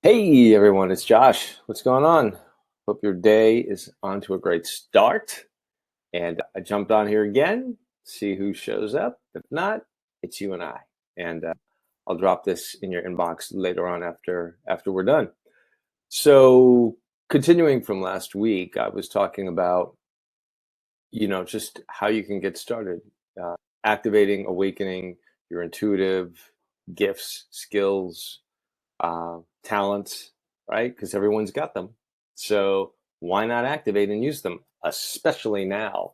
Hey everyone, it's Josh. What's going on? Hope your day is on to a great start. And I jumped on here again, see who shows up. If not, it's you and I. And I'll drop this in your inbox later on after we're done. So, continuing from last week, I was talking about, just how you can get started, activating, awakening your intuitive gifts, skills, talents, right? Because everyone's got them. So why not activate and use them, especially now?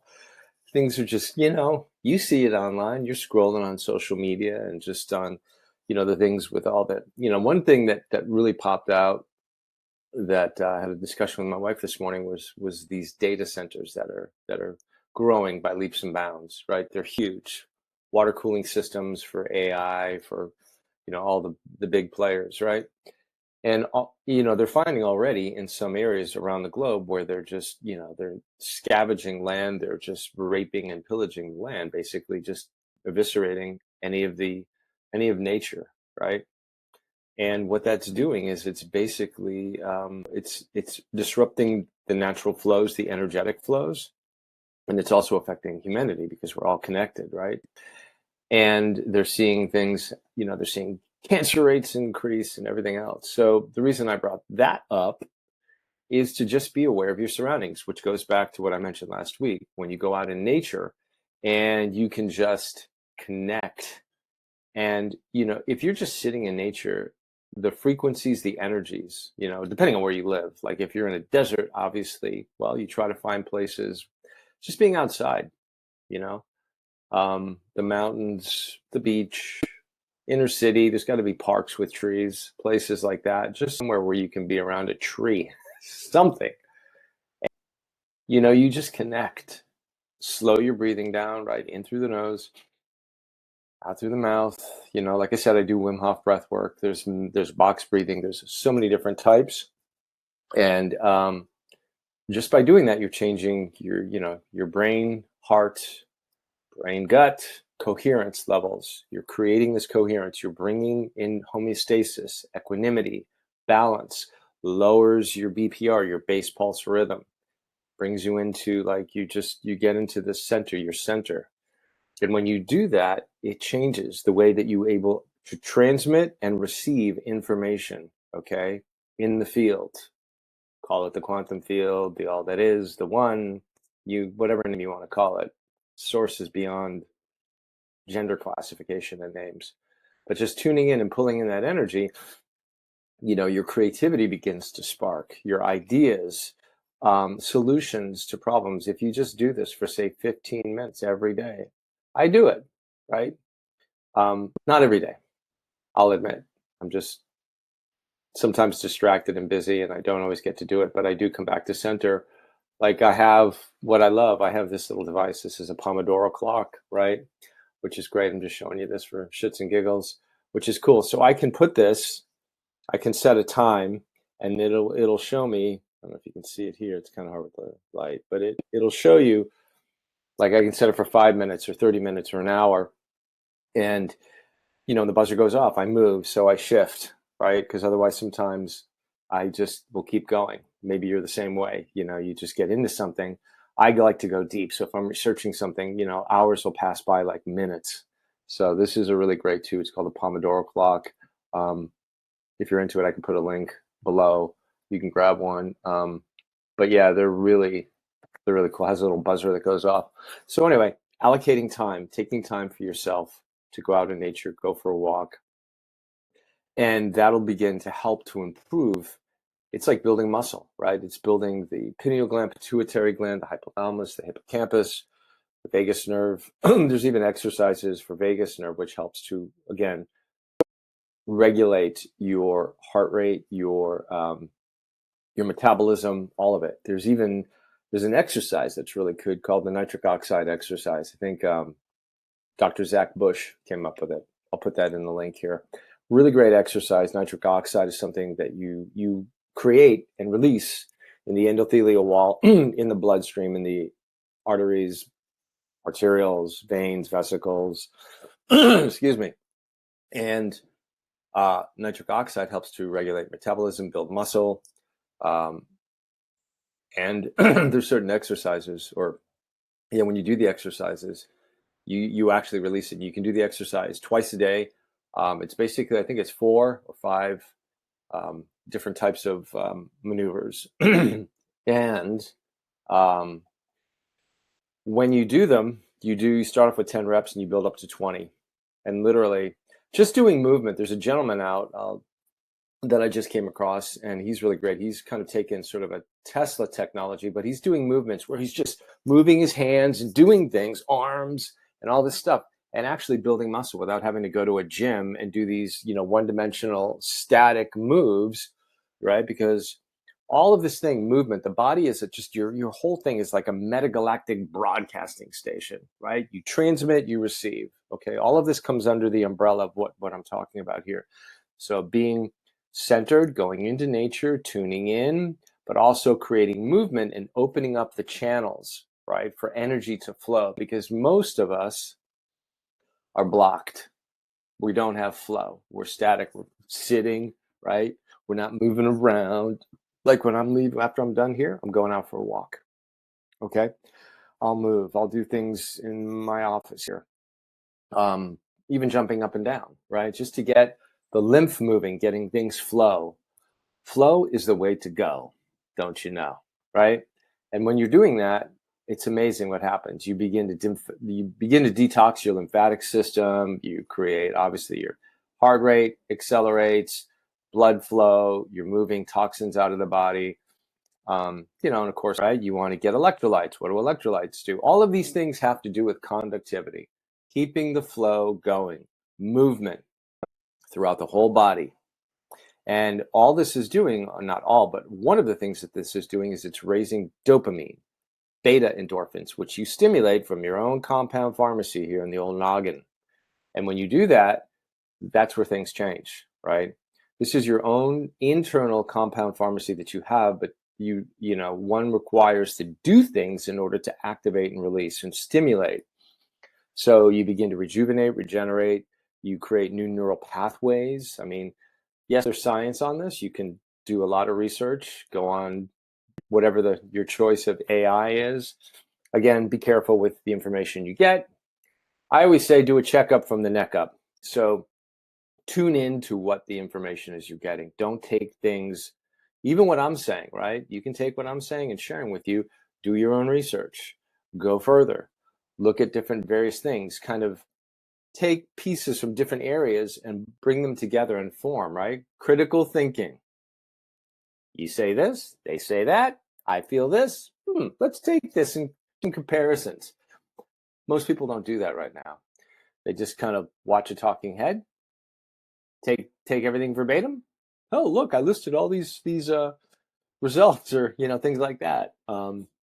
Things are just, you see it online, you're scrolling on social media and just on, the things with all that. One thing that really popped out that I had a discussion with my wife this morning was these data centers that are growing by leaps and bounds, right? They're huge. Water cooling systems for AI, for all the big players, right? And they're finding already in some areas around the globe where they're just, they're scavenging land, they're just raping and pillaging land, basically just eviscerating any of nature, right? And what that's doing is it's basically it's disrupting the natural flows, the energetic flows, and it's also affecting humanity because we're all connected, right? And they're seeing things, they're seeing cancer rates increase and everything else. So the reason I brought that up is to just be aware of your surroundings, which goes back to what I mentioned last week. When you go out in nature and you can just connect, and if you're just sitting in nature, the frequencies, the energies, depending on where you live, like if you're in a desert, obviously, well, you try to find places, just being outside, you know the mountains, the beach, inner city. There's got to be parks with trees, places like that, just somewhere where you can be around a tree, something. You just connect. Slow your breathing down, right in through the nose, out through the mouth. Like I said, I do Wim Hof breath work. There's box breathing. There's so many different types, and just by doing that, you're changing your brain, heart, brain gut coherence levels. You're creating this coherence. You're bringing in homeostasis, equanimity, balance, lowers your BPR, your base pulse rhythm, brings you into you get into the center, your center. And when you do that, it changes the way that you're able to transmit and receive information, okay, in the field. Call it the quantum field, the all that is, the one, whatever name you want to call it. Source is beyond gender classification and names. But just tuning in and pulling in that energy, your creativity begins to spark, your ideas, solutions to problems. If you just do this for, say, 15 minutes every day, I do it, right? Not every day, I'll admit. I'm just sometimes distracted and busy, and I don't always get to do it, but I do come back to center. Like I have what I love. I have this little device. This is a Pomodoro clock, right? Which is great. I'm just showing you this for shits and giggles, which is cool. So I can I can set a time, and it'll show me. I don't know if you can see it here. It's kind of hard with the light, but it'll show you, like I can set it for 5 minutes or 30 minutes or an hour. And, the buzzer goes off, I move, so I shift, right? Because otherwise sometimes I just will keep going. Maybe you're the same way, you just get into something. I like to go deep. So if I'm researching something, hours will pass by like minutes. So this is a really great tool. It's called the Pomodoro clock. If you're into it, I can put a link below. You can grab one. But yeah, they're really cool. It has a little buzzer that goes off. So anyway, allocating time, taking time for yourself to go out in nature, go for a walk, and that'll begin to help to improve. It's like building muscle, right? It's building the pineal gland, pituitary gland, the hypothalamus, the hippocampus, the vagus nerve. There's even exercises for vagus nerve, which helps to, again, regulate your heart rate, your metabolism, all of it. There's an exercise that's really good called the nitric oxide exercise. I think Dr. Zach Bush came up with it. I'll put that in the link here. Really great exercise. Nitric oxide is something that you create and release in the endothelial wall, in the bloodstream, in the arteries, arterioles, veins, vesicles, excuse me. And Nitric oxide helps to regulate metabolism, build muscle, and there's certain exercises, or when you do the exercises, you actually release it. You can do the exercise twice a day. It's basically, I think it's 4 or 5 different types of maneuvers, and when you do them, you start off with 10 reps and you build up to 20, and literally just doing movement. There's a gentleman out that I just came across, and he's really great. He's kind of taken sort of a Tesla technology, but he's doing movements where he's just moving his hands and doing things, arms and all this stuff, and actually building muscle without having to go to a gym and do these, one-dimensional static moves, right? Because all of this movement, the body is just your whole thing is like a metagalactic broadcasting station, right? You transmit, you receive. Okay, all of this comes under the umbrella of what I'm talking about here. So being centered, going into nature, tuning in, but also creating movement and opening up the channels, right, for energy to flow, because most of us are blocked. We don't have flow. We're static. We're sitting, right? We're not moving around. Like when I'm leaving, after I'm done here, I'm going out for a walk. Okay, I'll move. I'll do things in my office here. Even jumping up and down, right? Just to get the lymph moving, getting things flow. Flow is the way to go, don't you know, right? And when you're doing that, it's amazing what happens. You begin to detox your lymphatic system. You create, obviously, your heart rate accelerates, blood flow. You're moving toxins out of the body. And of course, right, you want to get electrolytes. What do electrolytes do? All of these things have to do with conductivity, keeping the flow going, movement throughout the whole body. And all this is doing, not all, but one of the things that this is doing is it's raising dopamine, beta endorphins, which you stimulate from your own compound pharmacy here in the old noggin. And when you do that, that's where things change, right? This is your own internal compound pharmacy that you have, but one requires to do things in order to activate and release and stimulate. So you begin to rejuvenate, regenerate, you create new neural pathways. I mean, yes, there's science on this. You can do a lot of research, go on whatever your choice of AI is. Again, be careful with the information you get. I always say do a checkup from the neck up. So tune in to what the information is you're getting. Don't take things, even what I'm saying, right? You can take what I'm saying and sharing with you, do your own research, go further, look at different various things, kind of take pieces from different areas and bring them together and form, right? Critical thinking. You say this, they say that, I feel this. Let's take this in comparisons. Most people don't do that right now. They just kind of watch a talking head, take everything verbatim. Oh, look, I listed all these results, or things like that.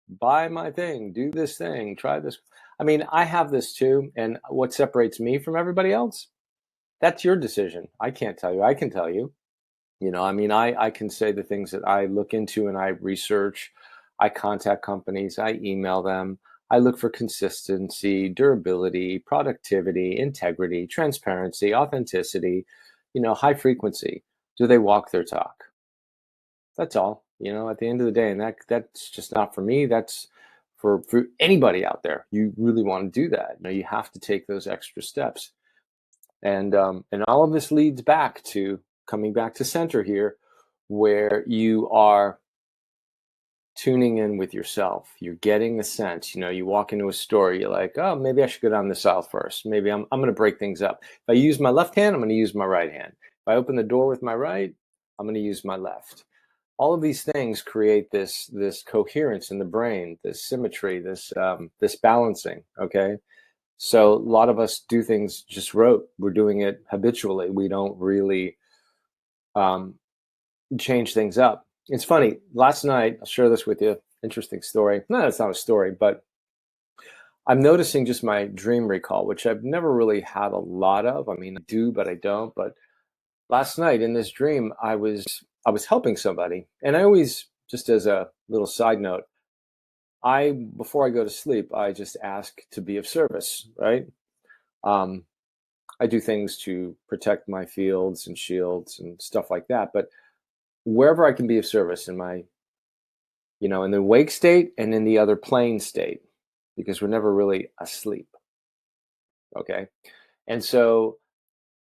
Buy my thing, do this thing, try this. I mean, I have this too, and what separates me from everybody else? That's your decision. I can't tell you. I can tell you. I can say the things that I look into and I research. I contact companies, I email them. I look for consistency, durability, productivity, integrity, transparency, authenticity, high frequency. Do they walk their talk? That's all, at the end of the day. And that's just not for me. That's for anybody out there. You really want to do that. You have to take those extra steps. And all of this leads back to coming back to center here, where you are tuning in with yourself. You're getting the sense. You walk into a store, you're like, oh, maybe I should go down this aisle first. Maybe I'm going to break things up. If I use my left hand, I'm going to use my right hand. If I open the door with my right, I'm going to use my left. All of these things create this coherence in the brain, this symmetry, this balancing. Okay. So a lot of us do things just rote. We're doing it habitually. We don't really change things up. It's funny. Last night, I'll share this with you. Interesting story. No, it's not a story, but I'm noticing just my dream recall, which I've never really had a lot of. I mean, I do, but I don't. But last night in this dream, I was helping somebody, and I always, just as a little side note, before I go to sleep, I just ask to be of service, right? I do things to protect my fields and shields and stuff like that. But wherever I can be of service in my, in the awake state and in the other plane state, because we're never really asleep. Okay. And so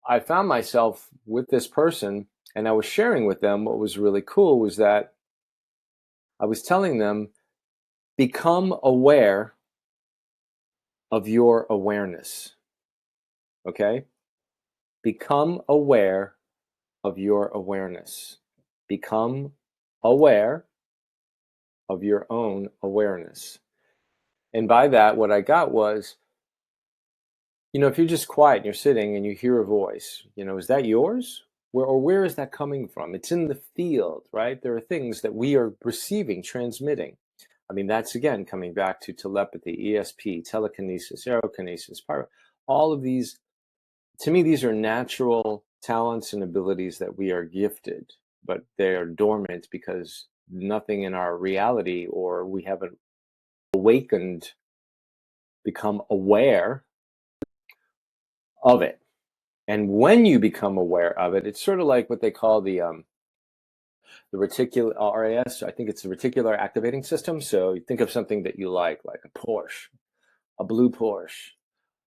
I found myself with this person, and I was sharing with them what was really cool was that I was telling them, become aware of your awareness. Okay? Become aware of your awareness. Become aware of your own awareness. And by that, what I got was, if you're just quiet and you're sitting and you hear a voice, is that yours? Where is that coming from? It's in the field, right? There are things that we are receiving, transmitting. I mean, that's again coming back to telepathy, ESP, telekinesis, aerokinesis, all of these. To me, these are natural talents and abilities that we are gifted, but they are dormant because nothing in our reality, or we haven't awakened, become aware of it. And when you become aware of it, it's sort of like what they call the reticular RAS. I think it's the reticular activating system. So you think of something that you like a Porsche, a blue Porsche,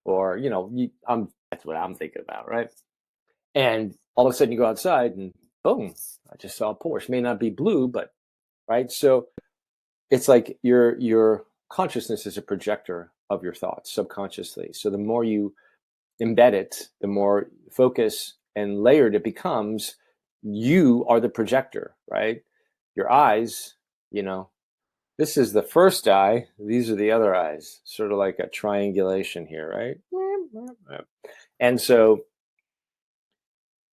or that's what I'm thinking about, right? And all of a sudden you go outside and boom, I just saw a Porsche. May not be blue, but right. So it's like your consciousness is a projector of your thoughts subconsciously. So the more you embed it, the more focus and layered it becomes. You are the projector, right? Your eyes, this is the first eye. These are the other eyes, sort of like a triangulation here, right? And so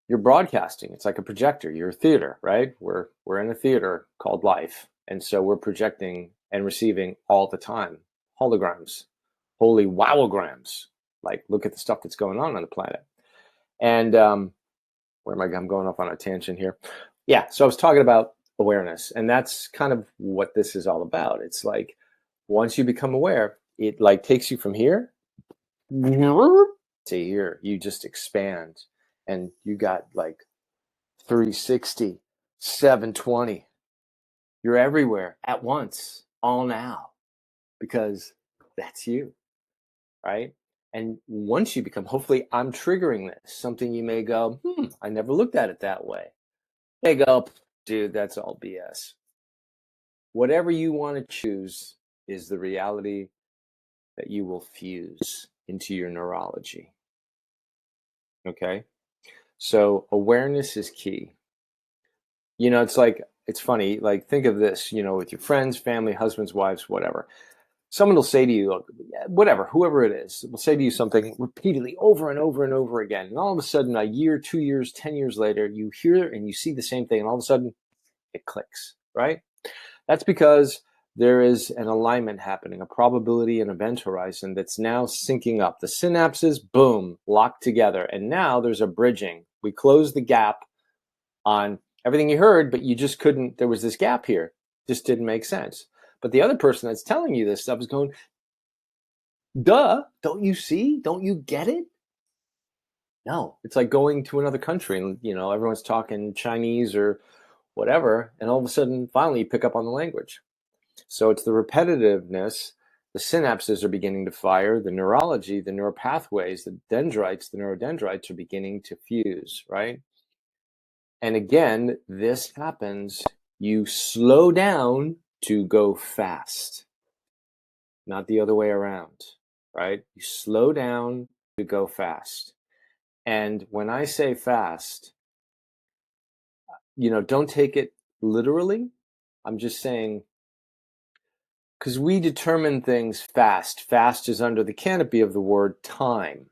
you're broadcasting. It's like a projector. You're a theater, right? We're in a theater called life. And so we're projecting and receiving all the time. Holograms, holy wowograms. Like, look at the stuff that's going on the planet. And where am I? I'm going off on a tangent here. Yeah, so I was talking about awareness, and that's kind of what this is all about. It's like once you become aware, it like takes you from here to here. You just expand, and you got like 360, 720. You're everywhere at once, all now, because that's you, right? And once you become, hopefully I'm triggering this, something you may go, I never looked at it that way. They go, dude, that's all BS. Whatever you want to choose is the reality that you will fuse into your neurology. Okay? So awareness is key. It's funny, like think of this, with your friends, family, husbands, wives, whatever. Someone will say to you, whatever, whoever it is, will say to you something repeatedly over and over and over again. And all of a sudden, a year, 2 years, 10 years later, you hear and you see the same thing. And all of a sudden, it clicks, right? That's because there is an alignment happening, a probability and event horizon that's now syncing up. The synapses, boom, locked together. And now there's a bridging. We close the gap on everything you heard, but you just couldn't, there was this gap here. Just didn't make sense. But the other person that's telling you this stuff is going, duh, don't you see? Don't you get it? No, it's like going to another country and, everyone's talking Chinese or whatever. And all of a sudden, finally, you pick up on the language. So it's the repetitiveness. The synapses are beginning to fire. The neurology, the neuropathways, the dendrites, the neurodendrites are beginning to fuse, right? And again, this happens. You slow down to go fast, not the other way around, right? You slow down to go fast. And when I say fast, don't take it literally. I'm just saying, because we determine things fast. Fast is under the canopy of the word time.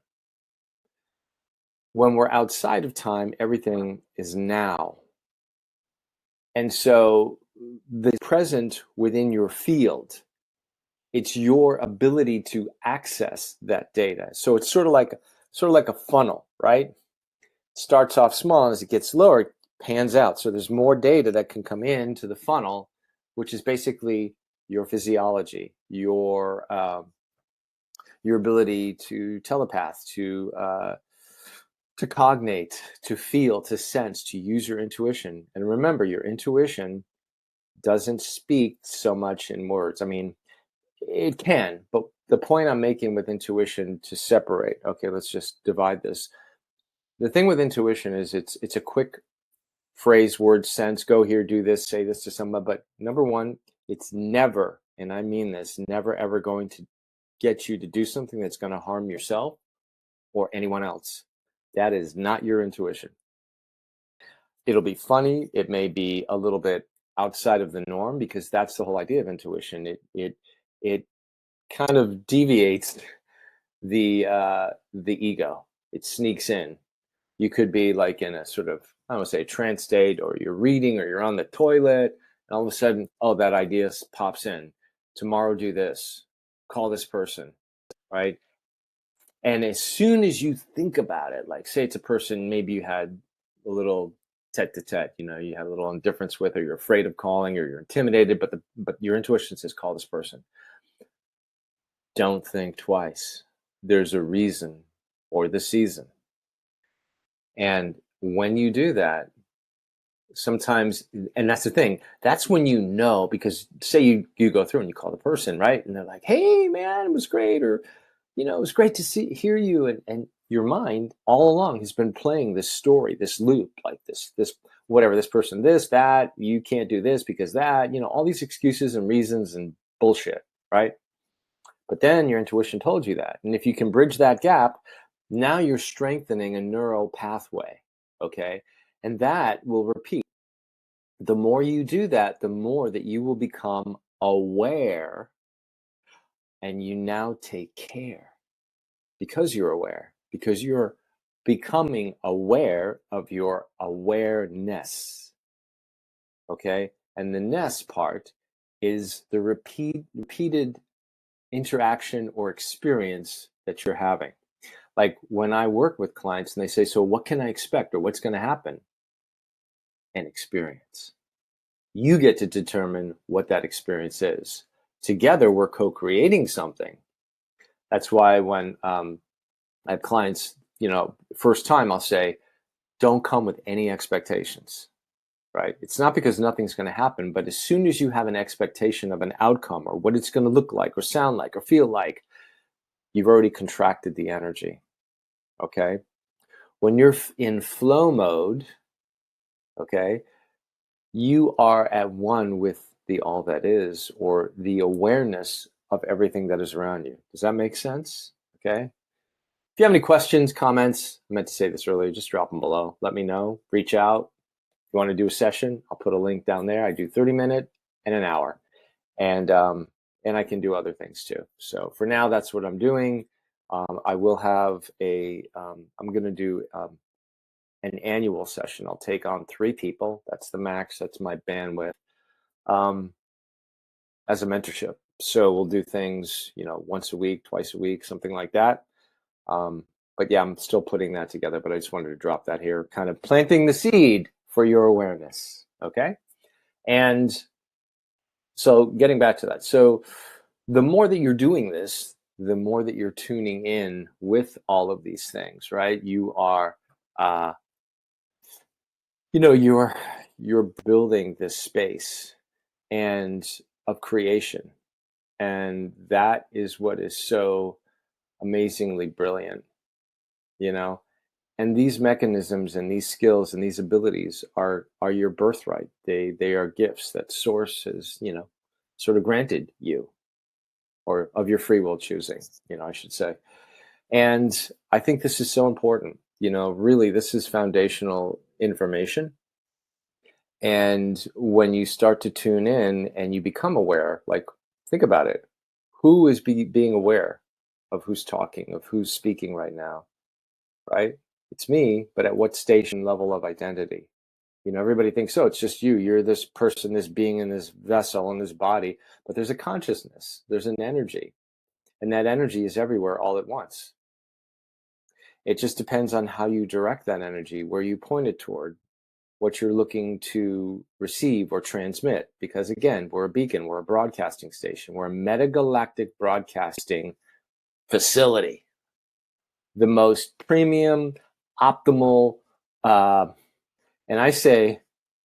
When we're outside of time, everything is now. And so the present within your field, it's your ability to access that data. So it's sort of like a funnel, right? It starts off small, and as it gets lower, it pans out. So there's more data that can come into the funnel, which is basically your physiology, your ability to telepath, to to cognate, to feel, to sense, to use your intuition. And remember, your intuition doesn't speak so much in words. I mean, it can, but the point I'm making with intuition, to separate, okay, let's just divide this. The thing with intuition is it's a quick phrase, word, sense, go here, do this, say this to someone. But number one, it's never, and I mean this, never ever going to get you to do something that's going to harm yourself or anyone else. That is not your intuition. It'll be funny. It may be a little bit outside of the norm, because that's the whole idea of intuition. It kind of deviates the ego. It sneaks in. You could be like in a sort of, I don't want to say trance state, or you're reading, or you're on the toilet, and all of a sudden, oh, that idea pops in. Tomorrow, do this. Call this person, right? And as soon as you think about it, like say it's a person maybe you had a little tete-to-tete, you had a little indifference with, or you're afraid of calling, or you're intimidated, but your intuition says call this person. Don't think twice. There's a reason or the season. And when you do that, sometimes, and that's the thing, that's when because say you go through and you call the person, right? And they're like, hey man, it was great, or it was great to hear you. And your mind all along has been playing this story, this loop, like this whatever, this person, this, that, you can't do this because that, all these excuses and reasons and bullshit, right? But then your intuition told you that. And if you can bridge that gap, now you're strengthening a neural pathway, okay? And that will repeat. The more you do that, the more that you will become aware, and you now take care because you're aware, because you're becoming aware of your awareness, okay? And the ness part is the repeated interaction or experience that you're having. Like when I work with clients and they say, so what can I expect, or what's going to happen? An experience. You get to determine what that experience is. Together, we're co-creating something. That's why when I have clients, first time I'll say, don't come with any expectations, right? It's not because nothing's going to happen, but as soon as you have an expectation of an outcome, or what it's going to look like, or sound like, or feel like, you've already contracted the energy, okay? When you're in flow mode, okay, you are at one with the all that is, or the awareness of everything that is around you. Does that make sense? Okay. If you have any questions, comments, I meant to say this earlier, just drop them below. Let me know. Reach out. If you want to do a session, I'll put a link down there. I do 30-minute and an hour. And I can do other things too. So for now, that's what I'm doing. I will have I'm going to do an annual session. I'll take on 3 people. That's the max. That's my bandwidth, as a mentorship. So we'll do things, once a week, twice a week, something like that. But yeah, I'm still putting that together, but I just wanted to drop that here, kind of planting the seed for your awareness. Okay. And so getting back to that. So the more that you're doing this, the more that you're tuning in with all of these things, right? You are, you're building this space and of creation. And that is what is so amazingly brilliant, and these mechanisms and these skills and these abilities are your birthright. They are gifts that source has, sort of granted you, or of your free will choosing, I should say. And I think this is so important, really, this is foundational information. And when you start to tune in and you become aware, like, think about it. Who is being aware of who's talking, of who's speaking right now, right? It's me, but at what station level of identity? Everybody thinks, oh, it's just you. You're this person, this being in this vessel, in this body. But there's a consciousness. There's an energy. And that energy is everywhere all at once. It just depends on how you direct that energy, where you point it toward, what you're looking to receive or transmit. Because again, we're a beacon, we're a broadcasting station, we're a metagalactic broadcasting facility. The most premium, optimal, and I say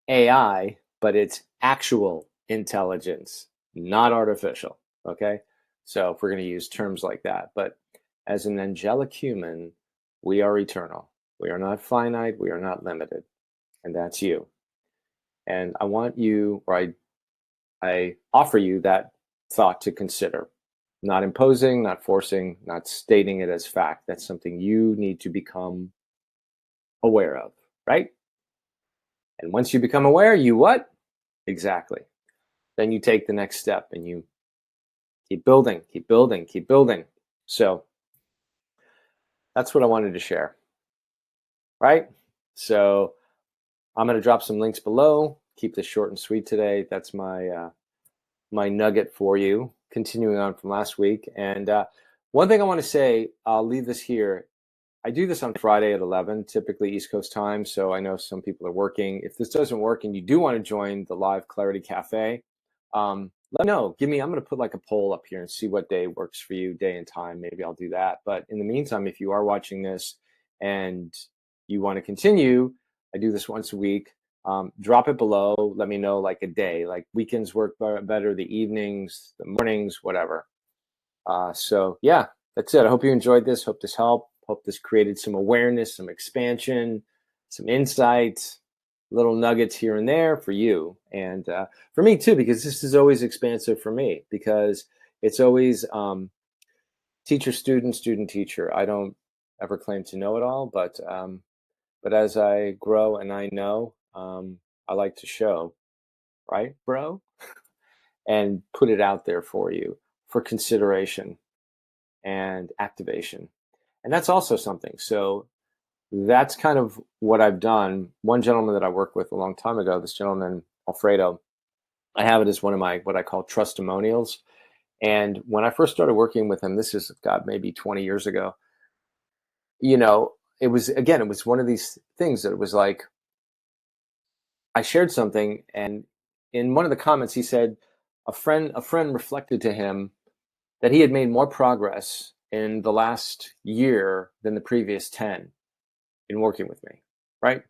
AI, but it's actual intelligence, not artificial. Okay. So if we're going to use terms like that, but as an angelic human, we are eternal. We are not finite. We are not limited. And that's you. And I want you, or I offer you that thought to consider. Not imposing, not forcing, not stating it as fact. That's something you need to become aware of, right? And once you become aware, you what? Exactly. Then you take the next step and you keep building, keep building, keep building. So that's what I wanted to share, right? So I'm going to drop some links below. Keep this short and sweet today. That's my my nugget for you, continuing on from last week. And one thing I want to say, I'll leave this here. I do this on Friday at 11, typically East Coast time. So I know some people are working. If this doesn't work and you do want to join the live Clarity Cafe, let me know. I'm going to put like a poll up here and see what day works for you, day and time. Maybe I'll do that. But in the meantime, if you are watching this and you want to continue, I do this once a week. Drop it below. Let me know like a day, like weekends work better, the evenings, the mornings, whatever. So yeah, that's it. I hope you enjoyed this. Hope this helped. Hope this created some awareness, some expansion, some insight, little nuggets here and there for you. And for me too, because this is always expansive for me, because it's always teacher, student, student, teacher. I don't ever claim to know it all, but as I grow and I know, I like to show, right, bro? And put it out there for you for consideration and activation. And that's also something. So that's kind of what I've done. One gentleman that I worked with a long time ago, this gentleman, Alfredo, I have it as one of my, what I call trustimonials. And when I first started working with him, this is, God, maybe 20 years ago, you know, it was one of these things that it was like, I shared something, and in one of the comments, he said a friend reflected to him that he had made more progress in the last year than the previous 10 in working with me, right?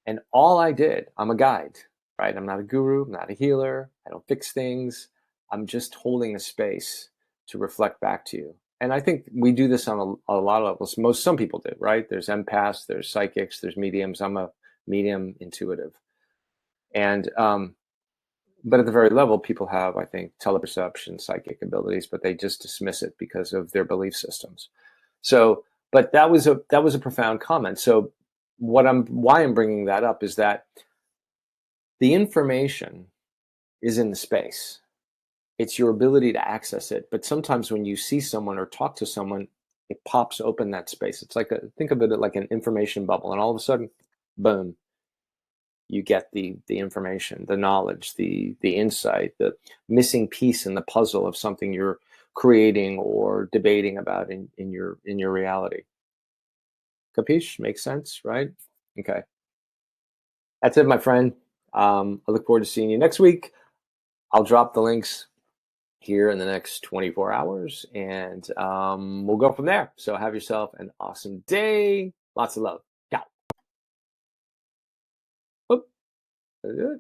And all I did, I'm a guide, right? I'm not a guru, I'm not a healer, I don't fix things. I'm just holding a space to reflect back to you. And I think we do this on a lot of levels. Some people do, right? There's empaths, there's psychics, there's mediums. I'm a medium intuitive. And but at the very level, people have, I think, teleperception, psychic abilities, but they just dismiss it because of their belief systems. So, but that was a profound comment. So, why I'm bringing that up is that the information is in the space. It's your ability to access it. But sometimes when you see someone or talk to someone, it pops open that space. It's like think of it like an information bubble, and all of a sudden, boom, you get the information, the knowledge, the insight, the missing piece in the puzzle of something you're creating or debating about in your reality. Capiche? Makes sense, right? Okay. That's it, my friend. I look forward to seeing you next week. I'll drop the links here in the next 24 hours, and we'll go from there. So have yourself an awesome day. Lots of love. Ciao. Oop.